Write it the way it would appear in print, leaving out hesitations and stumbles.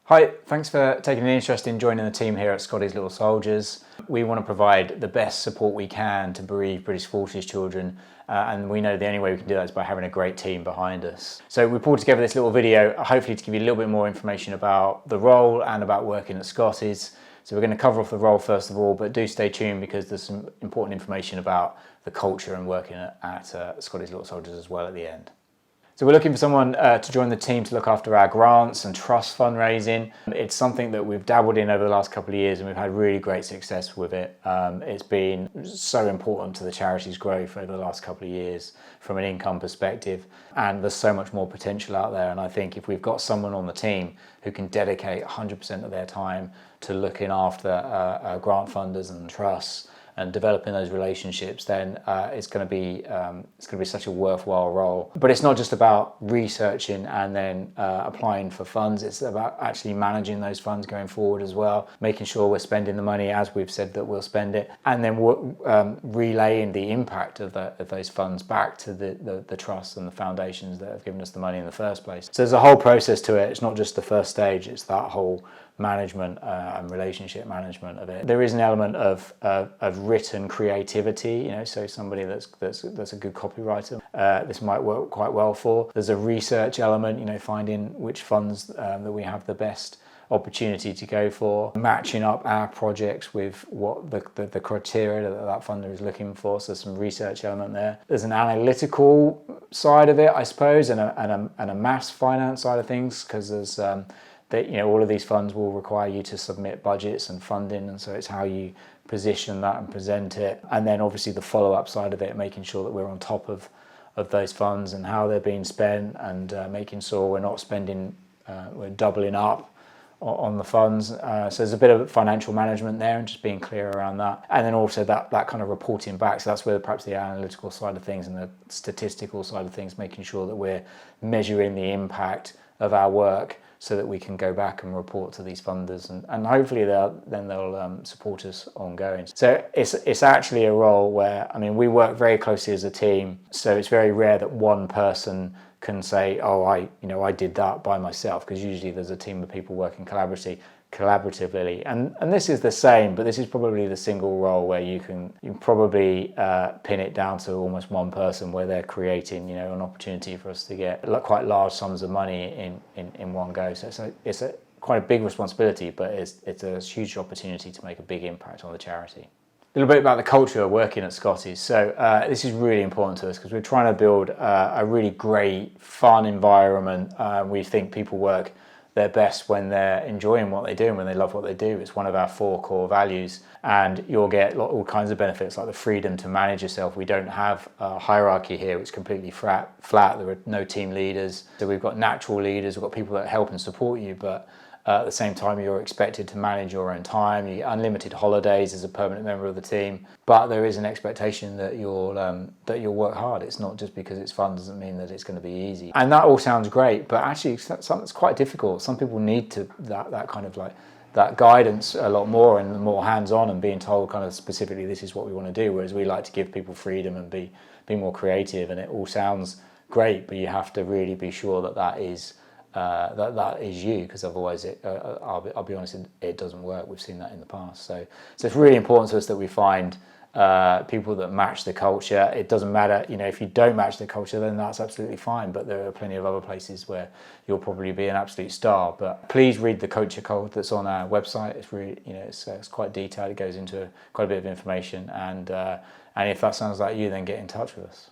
Hi, thanks for taking an interest in joining the team here at Scotty's Little Soldiers. We want to provide the best support we can to bereaved British Forces children, and we know the only way we can do that is by having a great team behind us. So we pulled together this little video, hopefully to give you a little bit more information about the role and about working at Scotty's. So we're going to cover off the role first of all, but do stay tuned because there's some important information about the culture and working at Scotty's Little Soldiers as well at the end. So we're looking for someone to join the team to look after our grants and trust fundraising. It's something that we've dabbled in over the last couple of years and we've had really great success with it. It's been so important to the charity's growth over the last couple of years from an income perspective, and there's so much more potential out there. And I think if we've got someone on the team who can dedicate 100% of their time to looking after grant funders and trusts and developing those relationships, then it's going to be such a worthwhile role. But it's not just about researching and then applying for funds. It's about actually managing those funds going forward as well, making sure we're spending the money as we've said that we'll spend it, and then relaying the impact of those funds back to the trusts and the foundations that have given us the money in the first place. So there's a whole process to it. It's not just the first stage, it's that whole management and relationship management of it. There is an element of written creativity, so somebody that's a good copywriter, this might work quite well for. There's a research element, finding which funds that we have the best opportunity to go for, matching up our projects with what the criteria that funder is looking for. So there's some research element there. There's an analytical side of it, I suppose, and a mass finance side of things, because there's all of these funds will require you to submit budgets and funding, and so it's how you position that and present it. And then obviously the follow-up side of it, making sure that we're on top of those funds and how they're being spent, and making sure we're not spending, we're doubling up on the funds. So there's a bit of financial management there and just being clear around that. And then also that kind of reporting back. So that's where perhaps the analytical side of things and the statistical side of things, making sure that we're measuring the impact of our work so that we can go back and report to these funders, and hopefully they'll support us ongoing. So it's actually a role where, we work very closely as a team, so it's very rare that one person can say, oh, I did that by myself, because usually there's a team of people working collaboratively, and this is the same, but this is probably the single role where you can probably pin it down to almost one person, where they're creating an opportunity for us to get quite large sums of money in one go. So it's quite a big responsibility, but it's a huge opportunity to make a big impact on the charity. A little bit about the culture of working at Scotty's. So this is really important to us because we're trying to build a really great, fun environment. We think people work their best when they're enjoying what they do and when they love what they do. It's one of our 4 core values, and you'll get all kinds of benefits like the freedom to manage yourself. We don't have a hierarchy here. It's completely flat. There are no team leaders. So we've got natural leaders, we've got people that help and support you, but at the same time, you're expected to manage your own time. You get unlimited holidays as a permanent member of the team, but there is an expectation that you'll work hard. It's not just because it's fun doesn't mean that it's going to be easy. And that all sounds great, but actually something that's quite difficult. Some people need that kind of that guidance a lot more, and more hands-on, and being told kind of specifically this is what we want to do. Whereas we like to give people freedom and be more creative, and it all sounds great, but you have to really be sure that is you, because otherwise I'll be honest, it doesn't work. We've seen that in the past. So it's really important to us that we find people that match the culture. It doesn't matter, if you don't match the culture, then that's absolutely fine, but there are plenty of other places where you'll probably be an absolute star. But please read the culture code that's on our website. It's really, it's quite detailed. It goes into quite a bit of information, and if that sounds like you, then get in touch with us.